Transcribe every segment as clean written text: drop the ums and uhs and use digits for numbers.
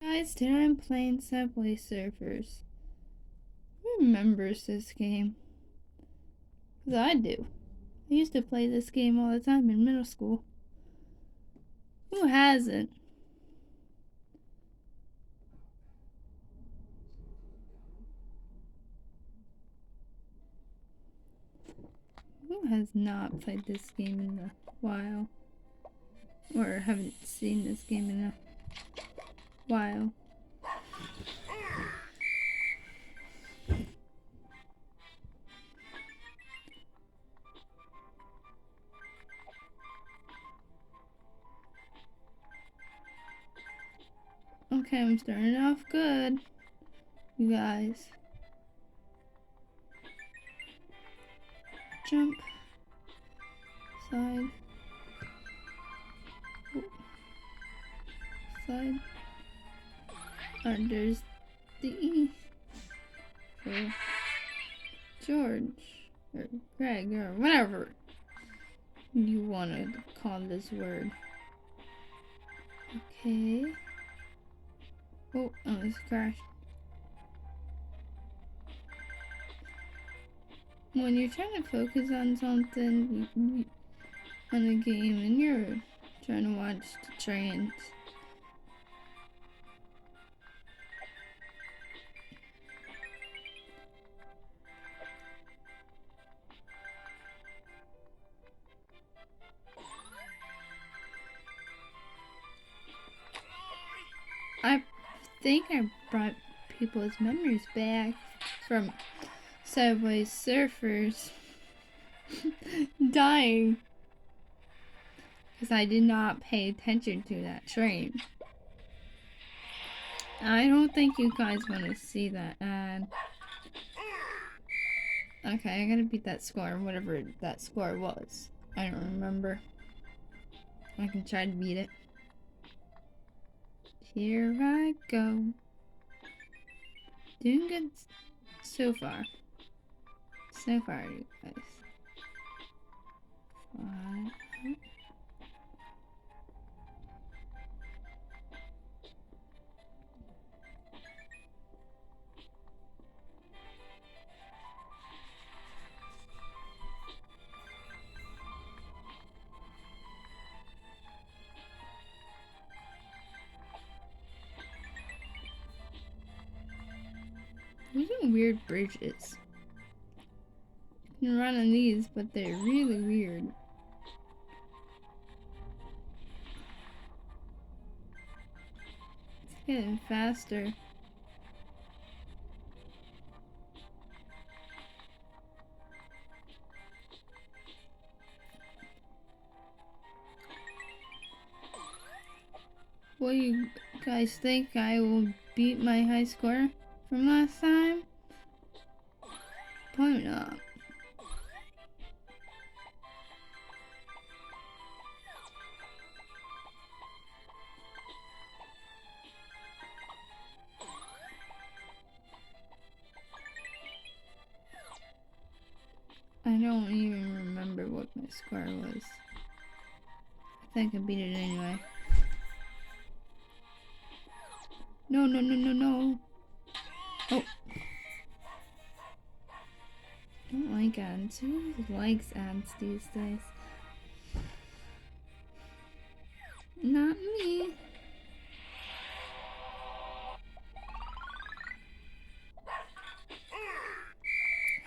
Guys, today I'm playing Subway Surfers. Who remembers this game? Because I do. I used to play this game all the time in middle school. Who hasn't? Who has not played this game in a while? Or haven't seen this game in a while? Okay, I'm starting off good, you guys. Jump. Side. Side. There's the E for George or Greg or whatever you want to call this word. Okay. Oh, almost crashed. When you're trying to focus on something, on a game, and you're trying to watch the trains, I think I brought people's memories back from Subway Surfers dying because I did not pay attention to that train. I don't think you guys want to see that ad. Okay, I gotta beat that score, whatever that score was. I don't remember. I can try to beat it. Here I go. Doing good so far. So far, you guys. Five. These are weird bridges. You can run on these, but they're really weird. It's getting faster. What do you guys think? I will beat my high score from last time? Probably not. I don't even remember what my score was. I think I beat it anyway. No, no, no, no, no. Oh. I don't like ads. Who likes ads these days? Not me.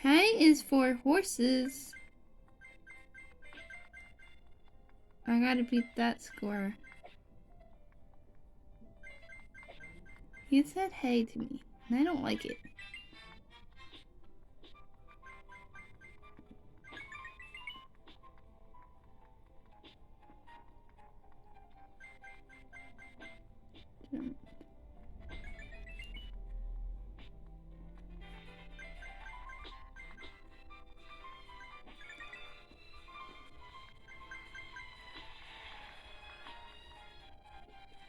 Hay is for horses. I gotta beat that score. He said hey to me, and I don't like it.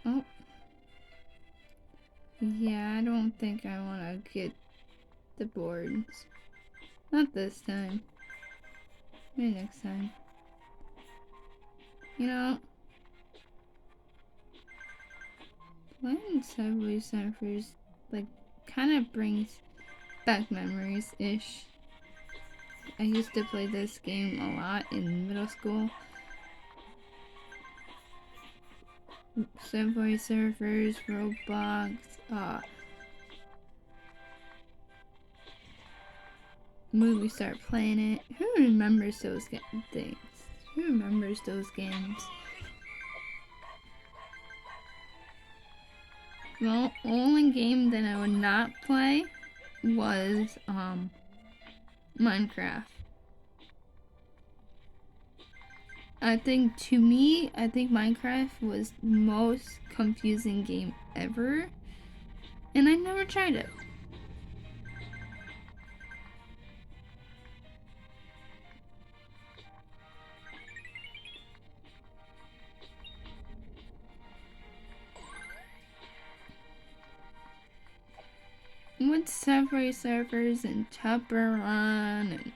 Oh. Yeah, I don't think I want to get the boards. Not this time. Maybe next time. You know, Playing Subway Surfers, like, kind of brings back memories-ish. I used to play this game a lot in middle school. Subway Surfers, Roblox, movie Start Playing It. Who remembers those things? Who remembers those games? The only game that I would not play was Minecraft. I think Minecraft was the most confusing game ever, and I never tried it. With Subway Surfers and Temple Run and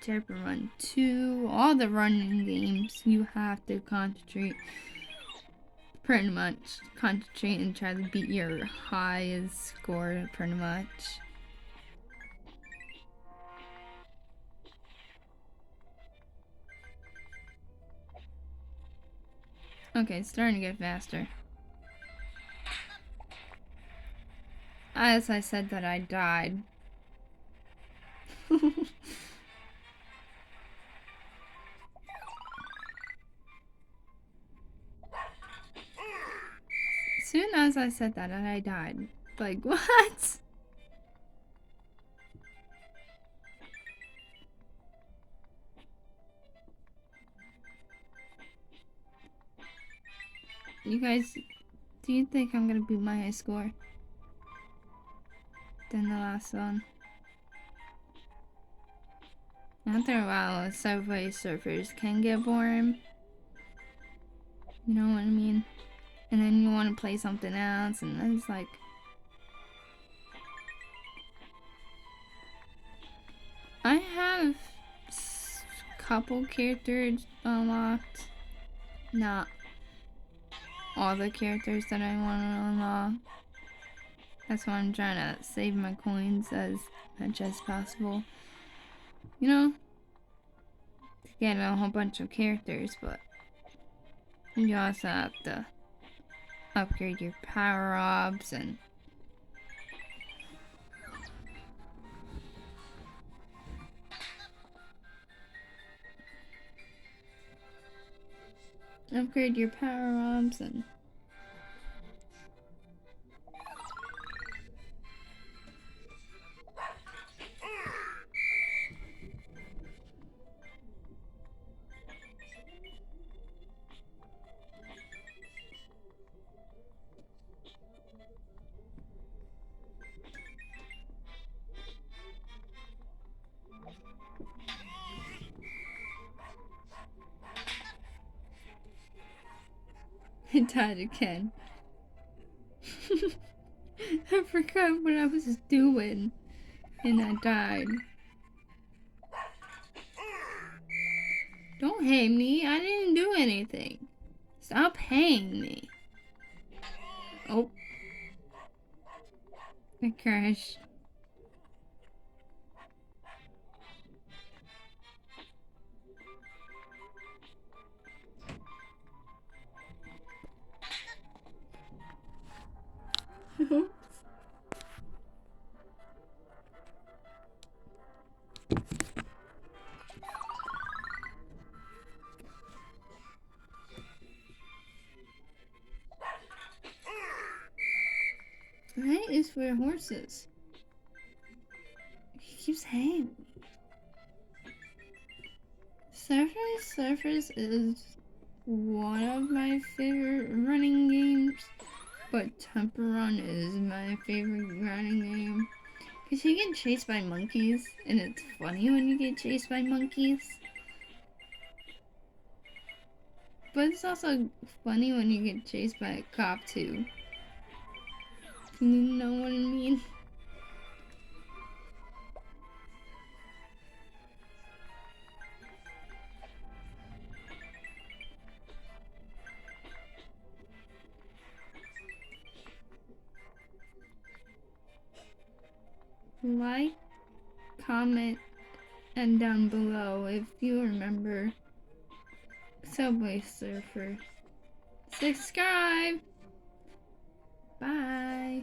Temple Run 2, all the running games, you have to pretty much concentrate and try to beat your highest score, pretty much. Okay, it's starting to get faster. As I said that I died. Soon as I said that I died. Like, what? You guys, do you think I'm gonna beat my high score? Than the last one? After a while, Subway Surfers can get boring. You know what I mean? And then you want to play something else, and then it's like... I have a couple characters unlocked. Not all the characters that I want to unlock. That's why I'm trying to save my coins as much as possible. You know? To get a whole bunch of characters, but... you also have to upgrade your power-ups and... upgrade your power-ups and... I died again. I forgot what I was doing. And I died. Don't hate me. I didn't do anything. Stop hating me. Oh. I crashed. Hay is for horses. He keeps haying me. Surfers is one of my favorite running games, but Temple Run is my favorite running game. Because you get chased by monkeys, and it's funny when you get chased by monkeys. But it's also funny when you get chased by a cop too. You know what I mean? like, comment, and down below if you remember Subway Surfer. Subscribe! Bye!